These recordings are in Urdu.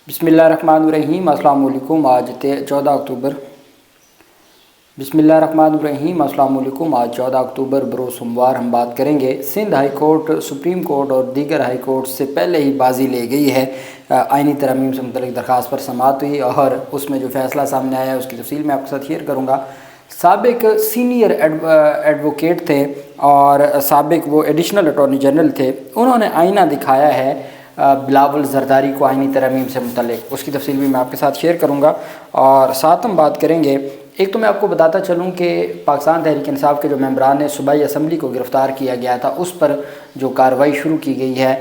بسم اللہ الرحمن الرحیم السلام علیکم۔ آج 14 اکتوبر آج 14 اکتوبر بروز سوموار ہم بات کریں گے۔ Sindh high court, supreme court اور دیگر ہائی کورٹ سے پہلے ہی بازی لے گئی ہے۔ آئینی ترامیم سے متعلق درخواست پر سماعت ہوئی اور اس میں جو فیصلہ سامنے آیا ہے اس کی تفصیل میں آپ کے ساتھ شیئر کروں گا۔ سابق سینئر ایڈوکیٹ تھے اور سابق وہ ایڈیشنل اٹارنی جنرل تھے، انہوں نے آئینہ دکھایا ہے بلاول زرداری کو آئینی ترامیم سے متعلق، اس کی تفصیل بھی میں آپ کے ساتھ شیئر کروں گا۔ اور ساتھ ہم بات کریں گے، ایک تو میں آپ کو بتاتا چلوں کہ پاکستان تحریک انصاف کے جو ممبران صوبائی اسمبلی کو گرفتار کیا گیا تھا، اس پر جو کارروائی شروع کی گئی ہے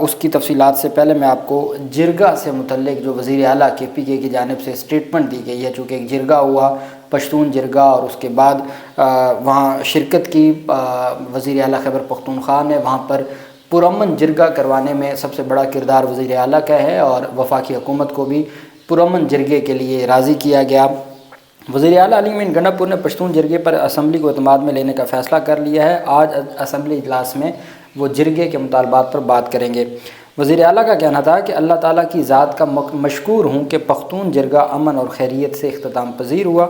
اس کی تفصیلات سے پہلے میں آپ کو جرگہ سے متعلق جو وزیر اعلیٰ کے پی کے کی جانب سے اسٹیٹمنٹ دی گئی ہے، چونکہ ایک جرگہ ہوا پشتون جرگہ، اور اس کے بعد وہاں شرکت کی وزیر اعلیٰ خیبر پختونخوا نے، وہاں پر پرامن جرگہ کروانے میں سب سے بڑا کردار وزیر اعلیٰ کا ہے اور وفاقی حکومت کو بھی پرامن جرگے کے لیے راضی کیا گیا۔ وزیر اعلیٰ علی امین گنڈا پور نے پشتون جرگے پر اسمبلی کو اعتماد میں لینے کا فیصلہ کر لیا ہے۔ آج اسمبلی اجلاس میں وہ جرگے کے مطالبات پر بات کریں گے۔ وزیر اعلیٰ کا کہنا تھا کہ اللہ تعالیٰ کی ذات کا مشکور ہوں کہ پختون جرگہ امن اور خیریت سے اختتام پذیر ہوا۔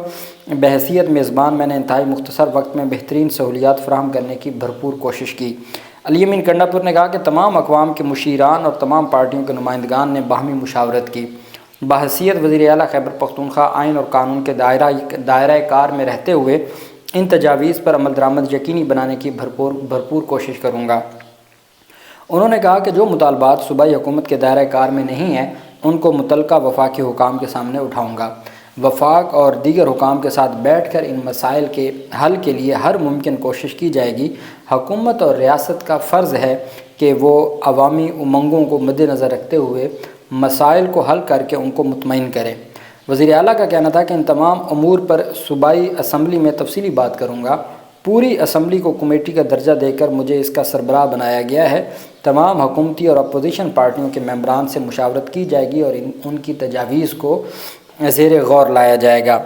بحیثیت میزبان میں نے انتہائی مختصر وقت میں بہترین سہولیات فراہم کرنے کی بھرپور کوشش کی۔ علی امین گنڈا پور نے کہا کہ تمام اقوام کے مشیران اور تمام پارٹیوں کے نمائندگان نے باہمی مشاورت کی۔ بحیثیت وزیر اعلیٰ خیبر پختونخوا آئین اور قانون کے دائرہ کار میں رہتے ہوئے ان تجاویز پر عمل درآمد یقینی بنانے کی بھرپور کوشش کروں گا۔ انہوں نے کہا کہ جو مطالبات صوبائی حکومت کے دائرہ کار میں نہیں ہیں ان کو متعلقہ وفاقی حکام کے سامنے اٹھاؤں گا۔ وفاق اور دیگر حکام کے ساتھ بیٹھ کر ان مسائل کے حل کے لیے ہر ممکن کوشش کی جائے گی۔ حکومت اور ریاست کا فرض ہے کہ وہ عوامی امنگوں کو مد نظر رکھتے ہوئے مسائل کو حل کر کے ان کو مطمئن کرے۔ وزیر اعلیٰ کا کہنا تھا کہ ان تمام امور پر صوبائی اسمبلی میں تفصیلی بات کروں گا۔ پوری اسمبلی کو کمیٹی کا درجہ دے کر مجھے اس کا سربراہ بنایا گیا ہے۔ تمام حکومتی اور اپوزیشن پارٹیوں کے ممبران سے مشاورت کی جائے گی اور ان کی تجاویز کو زیر غور لایا جائے گا۔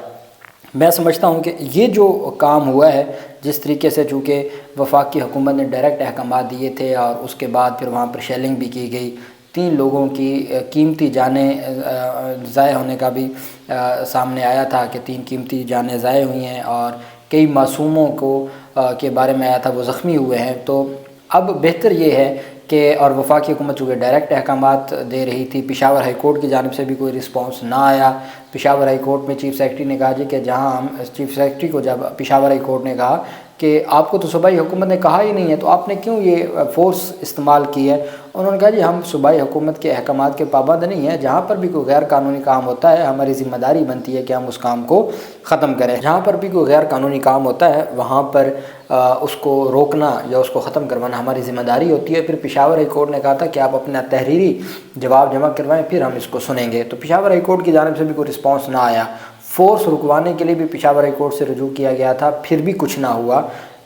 میں سمجھتا ہوں کہ یہ جو کام ہوا ہے، جس طریقے سے چونکہ وفاقی حکومت نے ڈائریکٹ احکامات دیے تھے اور اس کے بعد پھر وہاں پر شیلنگ بھی کی گئی، 3 لوگوں کی قیمتی جانیں ضائع ہونے کا بھی سامنے آیا تھا کہ 3 قیمتی جانیں ضائع ہوئی ہیں اور کئی معصوموں کے بارے میں آیا تھا وہ زخمی ہوئے ہیں۔ تو اب بہتر یہ ہے کہ اور وفاقی حکومت چونکہ ڈائریکٹ احکامات دے رہی تھی، پشاور ہائی کورٹ کی جانب سے بھی کوئی رسپانس نہ آیا۔ پشاور ہائی کورٹ میں چیف سیکرٹری نے کہا جی کہ جہاں ہم چیف سیکرٹری کو جب پشاور ہائی کورٹ نے کہا کہ آپ کو تو صوبائی حکومت نے کہا ہی نہیں ہے تو آپ نے کیوں یہ فورس استعمال کی ہے؟ انہوں نے کہا جی ہم صوبائی حکومت کے احکامات کے پابند نہیں ہیں، جہاں پر بھی کوئی غیر قانونی کام ہوتا ہے ہماری ذمہ داری بنتی ہے کہ ہم اس کام کو ختم کریں۔ جہاں پر بھی کوئی غیر قانونی کام ہوتا ہے وہاں پر اس کو روکنا یا اس کو ختم کروانا ہماری ذمہ داری ہوتی ہے۔ پھر پشاور ہائی کورٹ نے کہا تھا کہ آپ اپنا تحریری جواب جمع کروائیں پھر ہم اس کو سنیں گے، تو پشاور ہائی کورٹ کی جانب سے بھی کوئی رسپانس نہ آیا۔ فورس رکوانے کے لیے بھی پشاور ہائی کورٹ سے رجوع کیا گیا تھا، پھر بھی کچھ نہ ہوا۔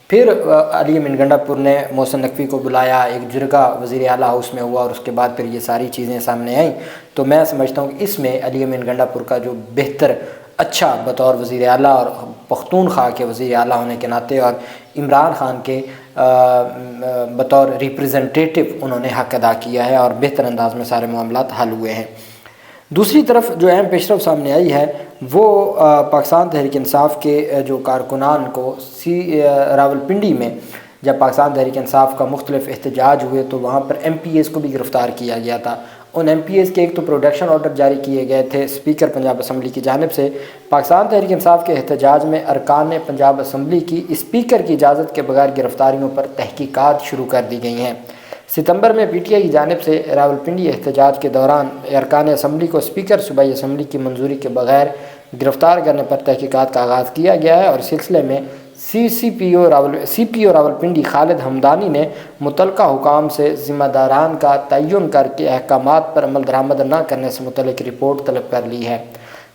پھر علی امین گنڈا پور نے محسن نقوی کو بلایا، ایک جرگہ وزیر اعلیٰ ہاؤس میں ہوا اور اس کے بعد پھر یہ ساری چیزیں سامنے آئیں۔ تو میں سمجھتا ہوں کہ اس میں علی امین گنڈا پور کا جو بہتر اچھا بطور وزیر اعلیٰ اور پختونخوا کے وزیر اعلیٰ ہونے کے ناطے اور عمران خان کے بطور ریپریزنٹیٹو انہوں نے حق ادا کیا ہے اور بہتر انداز میں سارے معاملات حل ہوئے ہیں۔ دوسری طرف جو اہم پیشرفت سامنے آئی ہے وہ پاکستان تحریک انصاف کے جو کارکنان کو راولپنڈی میں جب پاکستان تحریک انصاف کا مختلف احتجاج ہوئے تو وہاں پر ایم پی ایز کو بھی گرفتار کیا گیا تھا۔ ان ایم پی ایز کے ایک تو پروڈکشن آرڈر جاری کیے گئے تھے اسپیکر پنجاب اسمبلی کی جانب سے۔ پاکستان تحریک انصاف کے احتجاج میں ارکان پنجاب اسمبلی کی اسپیکر کی اجازت کے بغیر گرفتاریوں پر تحقیقات شروع کر دی گئی ہیں۔ ستمبر میں پی ٹی آئی کی جانب سے راولپنڈی احتجاج کے دوران ارکان اسمبلی کو اسپیکر صوبائی اسمبلی کی منظوری کے بغیر گرفتار کرنے پر تحقیقات کا آغاز کیا گیا ہے اور اس سلسلے میں سی پی او راولپنڈی خالد حمدانی نے متعلقہ حکام سے ذمہ داران کا تعین کر کے احکامات پر عمل درآمد نہ کرنے سے متعلق رپورٹ طلب کر لی ہے۔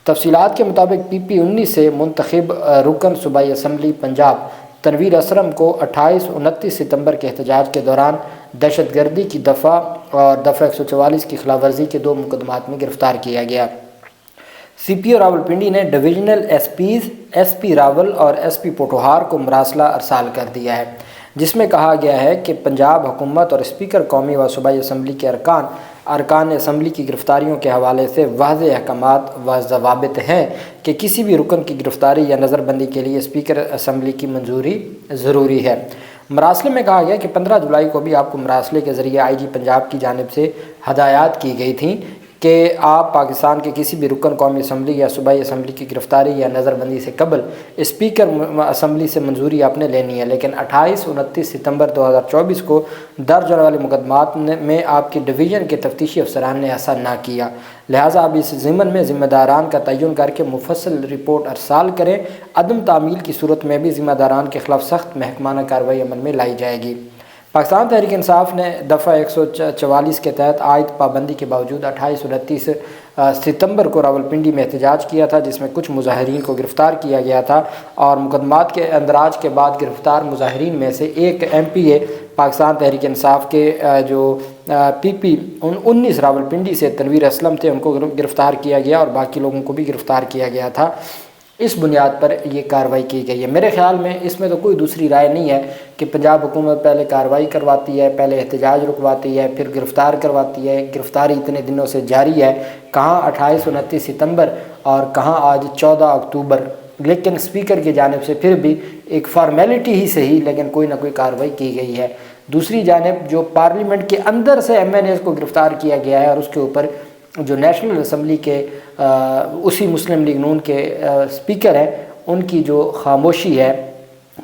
تفصیلات کے مطابق PP-19 سے منتخب رکن صوبائی اسمبلی پنجاب تنویر اسرم کو 28-29 ستمبر کے احتجاج کے دوران دہشت گردی کی دفعہ اور دفعہ 144 کی خلاف ورزی کے 2 مقدمات میں گرفتار کیا گیا۔ سی پی او راولپنڈی نے ڈویژنل ایس پی راول اور ایس پی پوٹوہار کو مراسلہ ارسال کر دیا ہے، جس میں کہا گیا ہے کہ پنجاب حکومت اور اسپیکر قومی و صوبائی اسمبلی کے ارکان ارکان اسمبلی کی گرفتاریوں کے حوالے سے واضح احکامات و ضوابط ہیں کہ کسی بھی رکن کی گرفتاری یا نظر بندی کے لیے اسپیکر اسمبلی کی منظوری ضروری ہے۔ مراسلے میں کہا گیا کہ 15 جولائی کو بھی آپ کو مراسلے کے ذریعے آئی جی پنجاب کی جانب سے ہدایات کی گئی تھیں کہ آپ پاکستان کے کسی بھی رکن قومی اسمبلی یا صوبائی اسمبلی کی گرفتاری یا نظر بندی سے قبل اسپیکر اسمبلی سے منظوری آپ نے لینی ہے، لیکن 28-29 ستمبر 2024 کو درج ہونے والے مقدمات میں آپ کی ڈویژن کے تفتیشی افسران نے ایسا نہ کیا، لہٰذا اب اس ضمن میں ذمہ داران کا تعین کر کے مفصل رپورٹ ارسال کریں۔ عدم تعمیل کی صورت میں بھی ذمہ داران کے خلاف سخت محکمانہ کارروائی عمل میں لائی جائے گی۔ پاکستان تحریک انصاف نے دفعہ 144 کے تحت عائد پابندی کے باوجود 28-29 ستمبر کو راولپنڈی میں احتجاج کیا تھا، جس میں کچھ مظاہرین کو گرفتار کیا گیا تھا، اور مقدمات کے اندراج کے بعد گرفتار مظاہرین میں سے ایک MPA پاکستان تحریک انصاف کے جو PP 19 راولپنڈی سے تنویر اسلم تھے، ان کو گرفتار کیا گیا اور باقی لوگوں کو بھی گرفتار کیا گیا تھا۔ اس بنیاد پر یہ کارروائی کی گئی ہے۔ میرے خیال میں اس میں تو کوئی دوسری رائے نہیں ہے کہ پنجاب حکومت پہلے کارروائی کرواتی ہے، پہلے احتجاج رکواتی ہے، پھر گرفتار کرواتی ہے۔ گرفتاری اتنے دنوں سے جاری ہے، کہاں 28-29 ستمبر اور کہاں آج 14 اکتوبر، لیکن اسپیکر کی جانب سے پھر بھی ایک فارمیلٹی ہی صحیح لیکن کوئی نہ کوئی کارروائی کی گئی ہے۔ دوسری جانب جو پارلیمنٹ کے اندر سے MNAs کو گرفتار کیا گیا ہے اور اس کے اوپر جو نیشنل اسمبلی کے اسی مسلم لیگ نون کے اسپیکر ہیں، ان کی جو خاموشی ہے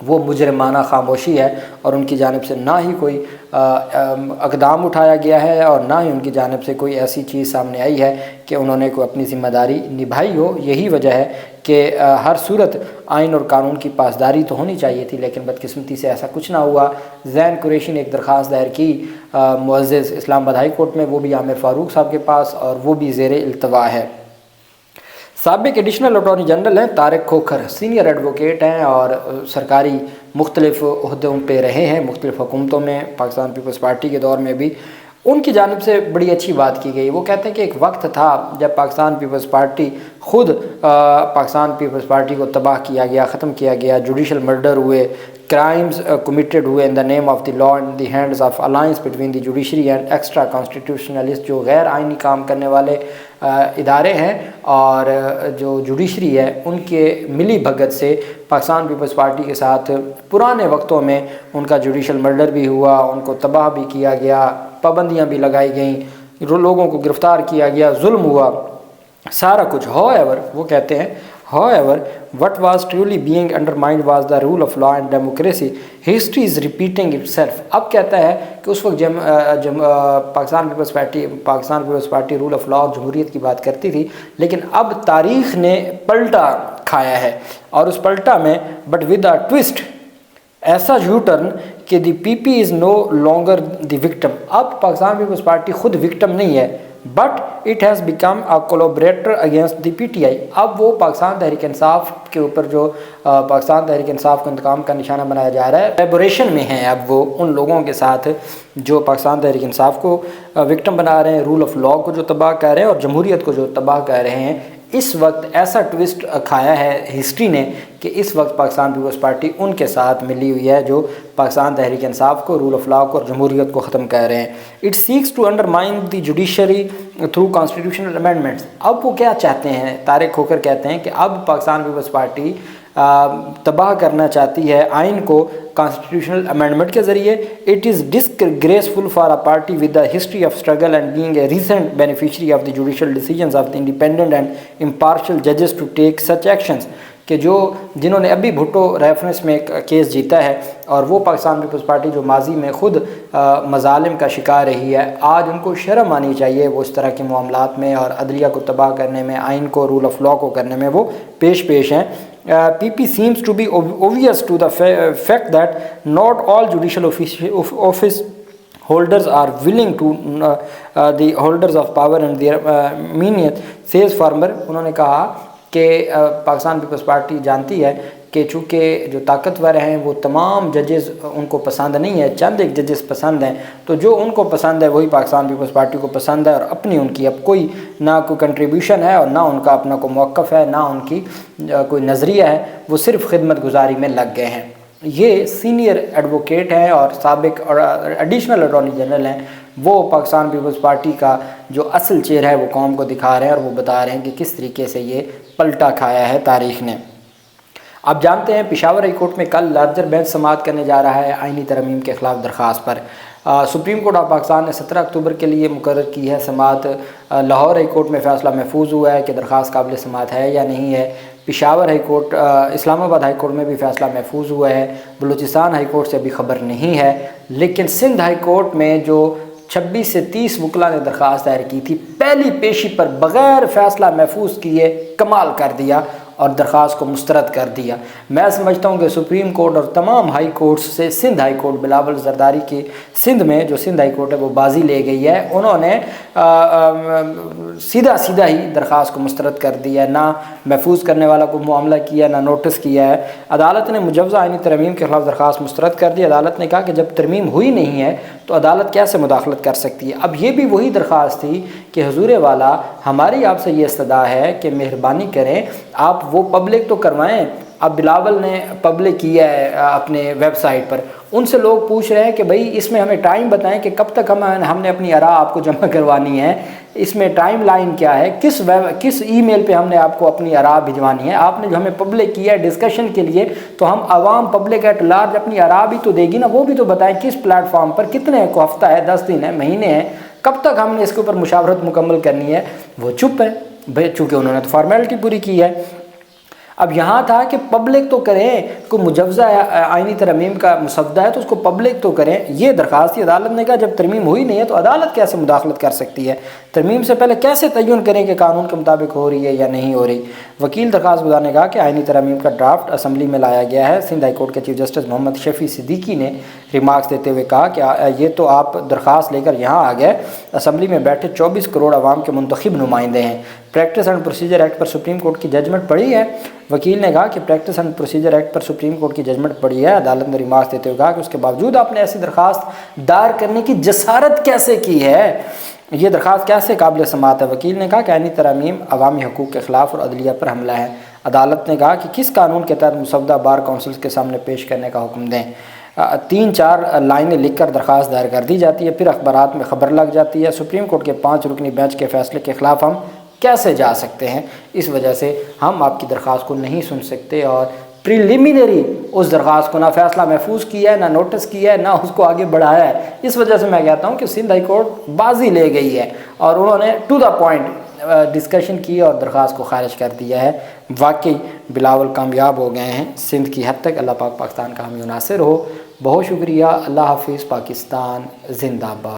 وہ مجرمانہ خاموشی ہے، اور ان کی جانب سے نہ ہی کوئی اقدام اٹھایا گیا ہے اور نہ ہی ان کی جانب سے کوئی ایسی چیز سامنے آئی ہے کہ انہوں نے کوئی اپنی ذمہ داری نبھائی ہو۔ یہی وجہ ہے کہ ہر صورت آئین اور قانون کی پاسداری تو ہونی چاہیے تھی، لیکن بدقسمتی سے ایسا کچھ نہ ہوا۔ زین قریشی نے ایک درخواست دائر کی معزز اسلام آباد ہائی کورٹ میں، وہ بھی عامر فاروق صاحب کے پاس، اور وہ بھی زیر التوا ہے۔ سابق ایڈیشنل اٹارنی جنرل ہیں طارق کھوکھر، سینئر ایڈوکیٹ ہیں اور سرکاری مختلف عہدوں پہ رہے ہیں مختلف حکومتوں میں، پاکستان پیپلز پارٹی کے دور میں بھی۔ ان کی جانب سے بڑی اچھی بات کی گئی۔ وہ کہتے ہیں کہ ایک وقت تھا جب پاکستان پیپلز پارٹی خود پاکستان پیپلز پارٹی کو تباہ کیا گیا، ختم کیا گیا، جوڈیشل مرڈر ہوئے، کرائمز کمیٹڈ ہوئے in the name of the law in the hands of alliance between the judiciary and extra constitutionalist, جو غیر آئینی کام کرنے والے ادارے ہیں اور جو جوڈیشری ہے، ان کے ملی بھگت سے پاکستان پیپلز پارٹی کے ساتھ پرانے وقتوں میں ان کا جوڈیشل مرڈر بھی ہوا، ان کو تباہ بھی کیا گیا، پابندیاں بھی لگائی گئیں، لوگوں کو گرفتار کیا گیا، ظلم ہوا، سارا کچھ۔ However وہ کہتے ہیں however what was truly being undermined was the rule of law and democracy. History is repeating itself. اب کہتا ہے کہ اس وقت Pakistan Peoples Party rule of law اور جمہوریت کی بات کرتی تھی، لیکن اب تاریخ نے پلٹا کھایا ہے، اور اس پلٹا میں بٹ ود اے ٹوسٹ، ایسا یو ٹرن کہ the PP is no longer the victim. اب پاکستان پیپلز پارٹی خود وکٹم نہیں ہے، but it has become a collaborator against the PTI۔ اب وہ پاکستان تحریک انصاف کے اوپر جو پاکستان تحریک انصاف کو انتقام کا نشانہ بنایا جا رہا ہے، کولیبریشن میں ہیں اب وہ ان لوگوں کے ساتھ جو پاکستان تحریک انصاف کو وکٹم بنا رہے ہیں، رول آف لا کو جو تباہ کر رہے ہیں اور جمہوریت کو جو تباہ کر رہے ہیں۔ اس وقت ایسا ٹوسٹ کھایا ہے ہسٹری نے کہ اس وقت پاکستان پیپلز پارٹی ان کے ساتھ ملی ہوئی ہے جو پاکستان تحریک انصاف کو، رول آف لا کو اور جمہوریت کو ختم کر رہے ہیں۔ It seeks to undermine the judiciary through constitutional amendments. اب وہ کیا چاہتے ہیں؟ طارق کھوکھر کہتے ہیں کہ اب پاکستان پیپلز پارٹی تباہ کرنا چاہتی ہے آئین کو کانسٹیٹیوشنل امینڈمنٹ کے ذریعے۔ It is disgraceful for a party with a history of struggle and being a recent beneficiary of the judicial decisions of the independent and impartial ججز ٹو ٹیک سچ ایکشنز، کہ جنہوں نے ابھی بھٹو ریفرنس میں ایک کیس جیتا ہے، اور وہ پاکستان پیپلز پارٹی جو ماضی میں خود مظالم کا شکار رہی ہے، آج ان کو شرم آنی چاہیے وہ اس طرح کے معاملات میں اور عدلیہ کو تباہ کرنے میں، آئین کو، رول آف لا کو کرنے میں وہ پیش ہیں۔ PP seems to be obvious to the fact that not all judicial office holders are willing to the holders of power and their meanness, says Farmer۔ انہوں نے کہا کہ پاکستان پیپلز پارٹی جانتی ہے کہ چونکہ جو طاقتور ہیں وہ تمام ججز ان کو پسند نہیں ہے، چند ایک ججز پسند ہیں، تو جو ان کو پسند ہے وہی پاکستان پیپلز پارٹی کو پسند ہے، اور اپنی ان کی اب کوئی نہ کوئی کنٹریبیوشن ہے اور نہ ان کا اپنا کوئی موقف ہے، نہ ان کی کوئی نظریہ ہے، وہ صرف خدمت گزاری میں لگ گئے ہیں۔ یہ سینئر ایڈوکیٹ ہیں اور سابق ایڈیشنل اٹارنی جنرل ہیں وہ پاکستان پیپلز پارٹی کا جو اصل چہرہ ہے وہ قوم کو دکھا رہے ہیں اور وہ بتا رہے ہیں کہ کس طریقے سے یہ پلٹا کھایا ہے تاریخ نے۔ آپ جانتے ہیں پشاور ہائی کورٹ میں کل لارجر بینچ سماعت کرنے جا رہا ہے آئینی ترمیم کے خلاف درخواست پر۔ سپریم کورٹ آف پاکستان نے 17 اکتوبر کے لیے مقرر کی ہے سماعت۔ لاہور ہائی کورٹ میں فیصلہ محفوظ ہوا ہے کہ درخواست قابل سماعت ہے یا نہیں ہے۔ پشاور ہائی کورٹ، اسلام آباد ہائی کورٹ میں بھی فیصلہ محفوظ ہوا ہے۔ بلوچستان ہائی کورٹ سے ابھی خبر نہیں ہے، لیکن سندھ ہائی کورٹ میں جو 26 سے 30 وکلاء نے درخواست دائر کی تھی، پہلی پیشی پر بغیر فیصلہ محفوظ کیے کمال کر دیا اور درخواست کو مسترد کر دیا۔ میں سمجھتا ہوں کہ سپریم کورٹ اور تمام ہائی کورٹس سے سندھ ہائی کورٹ بلاول زرداری کی سندھ میں جو سندھ ہائی کورٹ ہے وہ بازی لے گئی ہے۔ انہوں نے سیدھا ہی درخواست کو مسترد کر دیا ہے، نہ محفوظ کرنے والا کو معاملہ کیا، نہ نوٹس کیا ہے۔ عدالت نے مجوزہ آئینی ترمیم کے خلاف درخواست مسترد کر دی۔ عدالت نے کہا کہ جب ترمیم ہوئی نہیں ہے تو عدالت کیسے مداخلت کر سکتی ہے۔ اب یہ بھی وہی درخواست تھی کہ حضور والا ہماری آپ سے یہ استدعا ہے کہ مہربانی کریں آپ وہ پبلک تو کروائیں۔ اب بلاول نے پبلک کیا ہے اپنے ویب سائٹ پر، ان سے لوگ پوچھ رہے ہیں کہ بھئی اس میں ہمیں ٹائم بتائیں کہ کب تک ہم نے اپنی آراء آپ کو جمع کروانی ہے، اس میں ٹائم لائن کیا ہے، کس ای میل پہ ہم نے آپ کو اپنی آراء بھجوانی ہے۔ آپ نے جو ہمیں پبلک کیا ہے ڈسکشن کے لیے، تو ہم عوام پبلک ایٹ لارج اپنی آراء بھی تو دے گی نا، وہ بھی تو بتائیں کس پلیٹ فارم پر، کتنے کو ہفتہ ہے، 10 دن ہے، مہینے ہیں، کب تک ہم نے اس کے اوپر مشاورت مکمل کرنی ہے۔ وہ چپ ہے چونکہ انہوں نے تو فارمیلٹی پوری کی ہے۔ اب یہاں تھا کہ پبلک تو کریں، کوئی مجوزہ آئینی ترمیم کا مسودہ ہے تو اس کو پبلک تو کریں۔ یہ درخواست تھی، عدالت نے کہا جب ترمیم ہوئی نہیں ہے تو عدالت کیسے مداخلت کر سکتی ہے، ترمیم سے پہلے کیسے تعین کریں کہ قانون کے مطابق ہو رہی ہے یا نہیں ہو رہی۔ وکیل درخواست گزار نے کہا کہ آئینی ترمیم کا ڈرافٹ اسمبلی میں لایا گیا ہے۔ سندھ ہائی کورٹ کے چیف جسٹس محمد شفیع صدیقی نے ریمارکس دیتے ہوئے کہا کہ یہ تو آپ درخواست لے کر یہاں آ گئے، اسمبلی میں بیٹھے 24 کروڑ عوام کے منتخب نمائندے ہیں۔ Practice and procedure act per supreme court کی ججمنٹ پڑھی ہے۔ وکیل نے کہا کہ practice and procedure act per supreme court کی ججمنٹ پڑھی ہے۔ عدالت نے ریمارکس دیتے ہوئے کہا کہ اس کے باوجود آپ نے ایسی درخواست دائر کرنے کی جسارت کیسے کی ہے، یہ درخواست کیسے قابل سماعت ہے۔ وکیل نے کہا کہ آئینی ترمیم عوامی حقوق کے خلاف اور عدلیہ پر حملہ ہے۔ عدالت نے کہا کہ کس قانون کے تحت مسودہ بار کونسل کے سامنے پیش کرنے کا حکم دیں۔ 3-4 لائنیں لکھ کر درخواست دائر کر دی جاتی ہے، پھر اخبارات میں خبر لگ جاتی ہے۔ سپریم کورٹ کے 5 رکنی بینچ کے فیصلے کے خلاف ہم کیسے جا سکتے ہیں، اس وجہ سے ہم آپ کی درخواست کو نہیں سن سکتے، اور پریلیمینری اس درخواست کو نہ فیصلہ محفوظ کیا ہے، نہ نوٹس کیا ہے، نہ اس کو آگے بڑھایا ہے۔ اس وجہ سے میں کہتا ہوں کہ سندھ ہائی کورٹ بازی لے گئی ہے اور انہوں نے ٹو دا پوائنٹ ڈسکشن کی اور درخواست کو خارج کر دیا ہے۔ واقعی بلاول کامیاب ہو گئے ہیں سندھ کی حد تک۔ اللہ پاک پاکستان کا حامی و ناصر ہو۔ بہت شکریہ۔ اللہ حافظ۔ پاکستان زندہ باد۔